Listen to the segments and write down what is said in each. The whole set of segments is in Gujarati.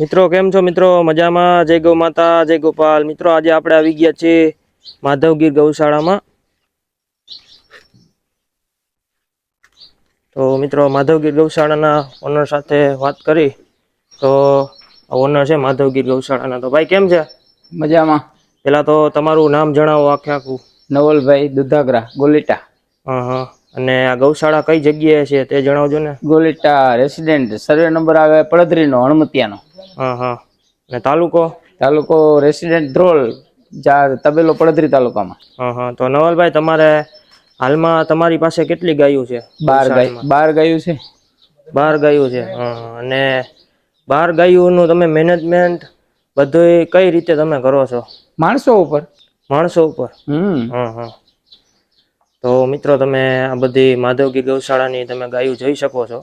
મિત્રો કેમ છો મિત્રો? મજામાં? જય ગૌ માતા, જય ગોપાલ. મિત્રો આજે આપણે આવી ગયા છીએ માધવગીર ગૌશાળામાં. તો મિત્રો માધવગીર ગૌશાળાના ઓનર સાથે વાત કરી તો ઓનર છે માધવગીર ગૌશાળાના. તો ભાઈ કેમ છે? મજામાં. પેલા તો તમારું નામ જણાવો આખે આખું. નવલભાઈ દુધાગરા, ગોલીટા. હા. અને આ ગૌશાળા કઈ જગ્યાએ છે તે જણાવજો ને. ગોલીટા રેસિડેન્ટ, સર્વે નંબર આવે પડદરીનો, હણમતિયાનો. હા. અને તાલુકો? તાલુકો રેસિડેન્ટ ધ્રોલ, તબેલો પડદરી તાલુકામાં. હા. તો નવલભાઈ તમારે હાલમાં તમારી પાસે કેટલી ગાયો છે? 12 ગાયું છે. 12 ગાયું છે. હા. અને 12 ગાયોનું તમે મેનેજમેન્ટ બધું કઈ રીતે તમે કરો છો? માણસો ઉપર. હા. તો મિત્રો તમે આ બધી માધવગીર ગૌશાળાની તમે ગાયો જોઈ શકો છો.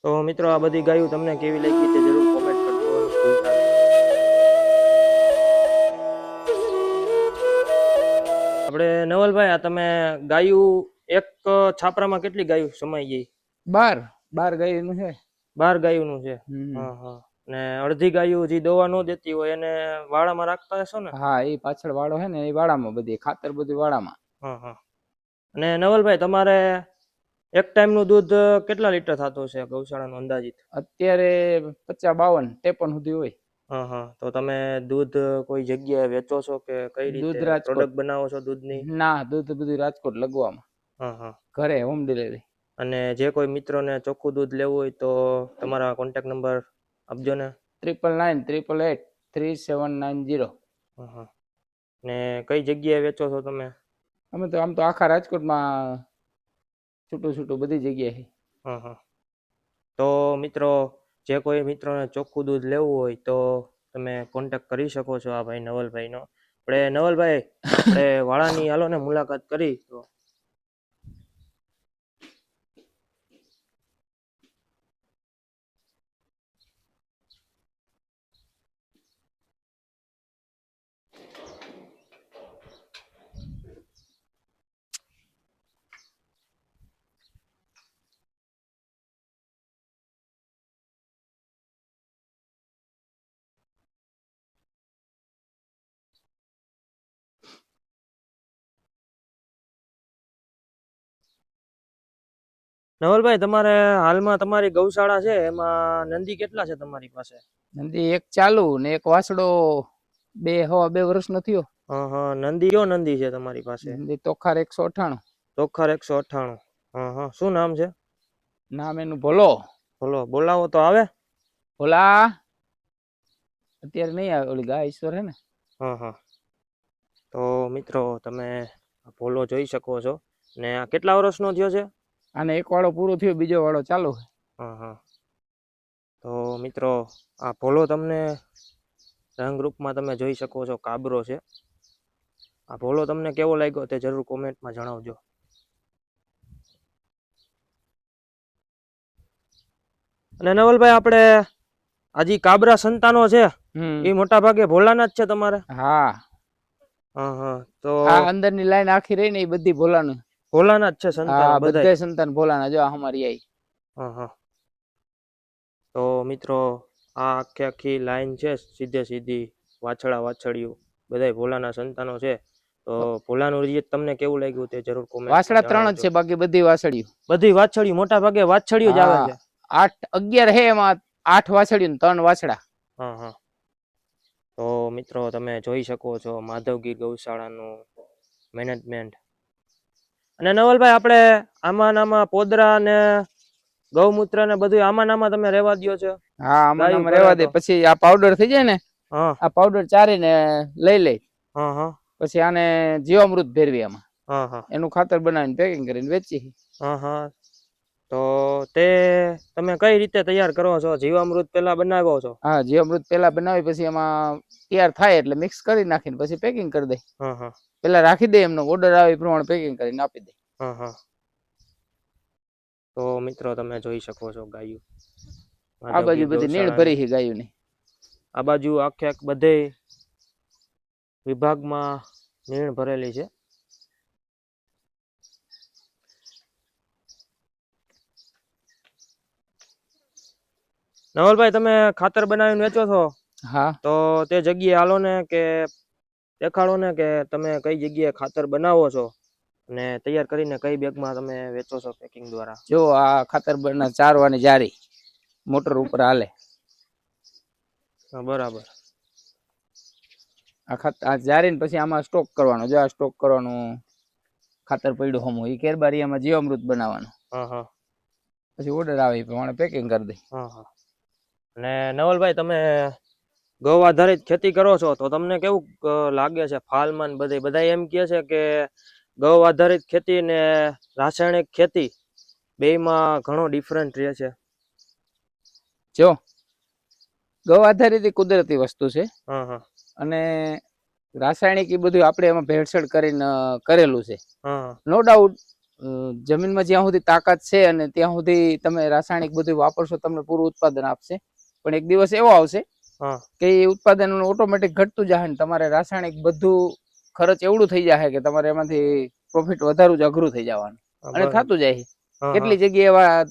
તો મિત્રો આ બધી ગાયો તમને કેવી લાગી તે જરૂર કોમેન્ટ કરજો ભૂલતા નહીં. આપણે નવલભાઈ આ તમે ગાયું એક છાપરામાં કેટલી ગાયું સમાઈ ગઈ? 12 ગાયનું છે. 12 ગાયોનું છે. હા. ને અડધી ગાયો જે દવા ન દેતી હોય એને વાડામાં રાખતા હશો ને? હા, એ પાછળ વાડો છે ને, એ વાડામાં બધી ખાતર બધું વાડામાં. હા. અને નવલભાઈ તમારે એક ટાઈમ નું દૂધ કેટલા લીટર થતું છે ગૌશાળાનું અંદાજિત? અત્યારે 50, 52, 53 સુધી હોય. હા. તો તમે દૂધ કોઈ જગ્યાએ વેચો છો કે કઈ રીતે પ્રોડક્ટ બનાવો છો દૂધની? ના, દૂધ બધું રાજકોટ લગવામાં. હા. ઘરે હોમ ડિલિવરી. અને જે કોઈ મિત્રોને ચોખ્ખું દૂધ લેવું હોય તો તમારા કોન્ટેક્ટ નંબર આપજો ને. 9998883790. હા. ને કઈ જગ્યાએ વેચો છો તમે? અમે તો આમ તો આખા રાજકોટમાં છૂટું બધી જગ્યાએ. હા. તો મિત્રો જે કોઈ મિત્રોને ચોખ્ખું દૂધ લેવું હોય તો તમે કોન્ટેક્ટ કરી શકો છો આ ભાઈ નવલભાઈનો. નવલભાઈ આપણે વાળાની હાલો ને મુલાકાત કરી તો. નવલભાઈ તમારે હાલમાં તમારી ગૌશાળા છે એમાં નંદી કેટલા છે તમારી પાસે? નંદી એક ચાલુ ને એક વાસડો 2 વર્ષનો થયો. હા. નંદી કયો નંદી છે તમારી પાસે? નંદી તોખાર 198. તોખાર 198. હા. શું નામ છે? નામ એનું ભોલો. બોલાવો તો આવે. ભોલા અત્યારે નહીં આવે, ઓલી ગાય ઈશ્વર હે ને. હા. તો મિત્રો તમે ભોલો જોઈ શકો છો. ને આ કેટલા વર્ષનો થયો છે? આને એક વાળો પૂરો થયો, બીજો વાળો ચાલુ. હા. તો મિત્રો આ ભોલો તમને રંગરૂપમાં તમે જોઈ શકો છો, કાબરો છે. આ ભોલો તમને કેવો લાગ્યો તે જરૂર કોમેન્ટમાં જણાવજો. અને નવલભાઈ આપણે આજી કાબરા સંતાનો છે એ મોટા ભાગે ભોલાના જ છે તમારે? હા. તો આ અંદરની લાઈન આખી રહી ને એ બધી ભોલાના જ છે સંતાન? બધા સંતાન ભોલાના. જો અમારી આઈ. તો મિત્રો આ આખી લાઈન છે સીધી વાછડિયું બધા ભોલાના સંતાનો છે. તો ભોલાનું રિઝલ્ટ તમને કેવું લાગ્યું તે જરૂર કોમેન્ટ. વાછડા 3 જ છે, બાકી બધી વાછડિયું મોટા ભાગે વાછડિયું જ આવે છે. 11 હે, એમાં 8 વાછડિયું ને 3 વાછડા. હા. તો મિત્રો તમે જોઈ શકો છો માધવગીર ગૌશાળાનું મેનેજમેન્ટ. અને નવલભાઈ આપણે આમાં ને આમાં પોદરા ને ગૌમૂત્ર ને બધું આમાં ને આમાં તમે રહેવા દ્યો છો? હા, આમાં ગાયું આમાં કરે રહેવા દે, તો? પછી આ પાવડર થઈ જાય ને, હા આ પાવડર ચારીને લઈ લે, હા હા પછી આને જીવામૃત ભેરવી આમાં, હા હા એનું ખાતર બનાવીને પેકિંગ કરીને વેચી. હા હા. તો તે તમે કઈ રીતે તૈયાર કરો છો? જીવામૃત પેલા બનાવો છો? હા, જીવામૃત પેલા બનાવી, પછી એમાં તૈયાર થાય એટલે મિક્સ કરી નાખીને પછી પેકિંગ કરી દે. હા હા પેલા રાખી દે, એમનો ઓર્ડર આવે એ પ્રમાણે પેકિંગ કરીને આપી દે. હા હા. તો મિત્રો તમે જોઈ શકો છો ગાયું આ બાજુ માધવગીર બધી નીણ ગૌશાળાની. ભરી છે ગાયોની. આ બાજુ આખે બધે વિભાગમાં નીણ ભરેલી છે. નવલભાઈ તમે ખાતર બનાવીને વેચો છો? હા. તો તે જગ્યાએ હાલો ને, કે દેખાડો ને કે તમે કઈ જગ્યાએ ખાતર બનાવો છો અને તૈયાર કરીને કઈ બેગમાં તમે વેચો છો પેકિંગ દ્વારા? જો આ ખાતર બના ચારવાની જારી મોટર ઉપર હાલે. હા બરાબર. આ જારીને પછી આમાં સ્ટોક કરવાનો. જો આ સ્ટોક કરવાનું ખાતર પડ્યું હમું, એ કેરબારીયામાં જીવામૃત બનાવવાનું. હા હા. પછી ઓર્ડર આવે એ પ્રમાણે પેકિંગ કરી દે. હા હા. અને નવલભાઈ તમે ગૌ આધારિત ખેતી કરો છો, તો તમને કેવું લાગે છે ફાલમાં બધે? બધા એમ કહે છે કે ગૌ આધારિત ખેતી ને રાસાયણિક ખેતી બેયમાં ઘણો ડિફરન્ટ રહે છે. જો ગૌ આધારિત કુદરતી વસ્તુ છે, હા હા અને રાસાયણિક એ બધું આપણે એમાં ભેળસેળ કરીને કરેલું છે. હા નો ડાઉટ જમીનમાં જ્યાં સુધી તાકાત છે અને ત્યાં સુધી તમે રાસાયણિક બધું વાપરશો, તમને પૂરું ઉત્પાદન આપશે. પણ એક દિવસ એવો આવશે હા કે એ ઉત્પાદન ઓટોમેટિક ઘટતું જાય ને તમારે રાસાયણિક બધું ખર્ચ એવડું થઈ જાય કે તમારે એમાંથી પ્રોફિટ વધારવું જ અઘરું થઈ જવાનું. હા અને બરાબર. થતું જાય. હા હા કેટલી જગ્યાએ એવા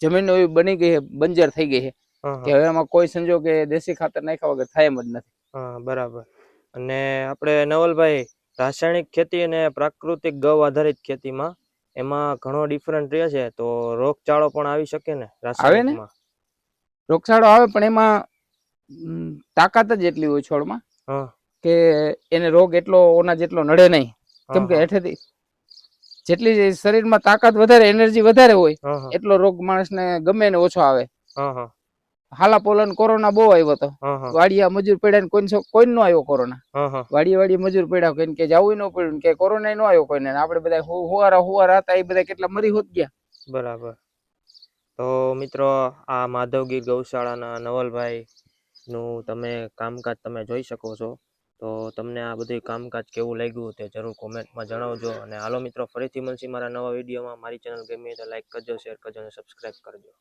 જમીન એવી બની ગઈ છે, બંજર થઈ ગઈ છે હા કે હા હવે એમાં કોઈ સંજોગે દેશી ખાતર નાખ્યા વગર થાય એમ જ નથી. હા બરાબર. અને આપણે નવલભાઈ રાસાયણિક ખેતી અને પ્રાકૃતિક ગૌ આધારિત ખેતીમાં એમાં ઘણો ડિફરન્ટ રહે છે, તો રોગચાળો પણ આવી શકે ને આવે ને, રાસાયણિકમાં? રોગચાળો આવે, પણ એમાં તાકાત જ એટલી હોય છોડમાં હા કે એને રોગ એટલો ઓના જેટલો નડે નહીં. કેમ હા કે હા હેઠેથી જેટલી શરીરમાં તાકાત વધારે, એનર્જી વધારે હોય, હા હા એટલો રોગ માણસને ગમે એને ઓછો આવે. હા હા હાલા પોલાને કોરોના બહુ આવ્યો હતો. હા હા વાડિયા મજૂર પડ્યા ને કોઈ નો આવ્યો કોરોના. હા હા વાડીએ મજૂર પડ્યા, કોઈને કે જવું ન પડ્યું, કે કોરોના નો આવ્યો કોઈને. આપણે બધા હુવારા હતા, એ બધા કેટલા મરી હોત ગયા. બરાબર. તો મિત્રો આ માધવગીર ગૌશાળાના નવલભાઈ નું તમે કામકાજ તમે જોઈ શકો છો. તો તમને આ બધું કામકાજ કેવું લાગ્યું તે જરૂર કોમેન્ટમાં જણાવજો. અને હાલો મિત્રો, ફરીથી મળશું મારા નવા વિડીયોમાં. મારી ચેનલ ગમી તો લાઈક કરજો, શેર કરજો અને સબસ્ક્રાઈબ કરજો.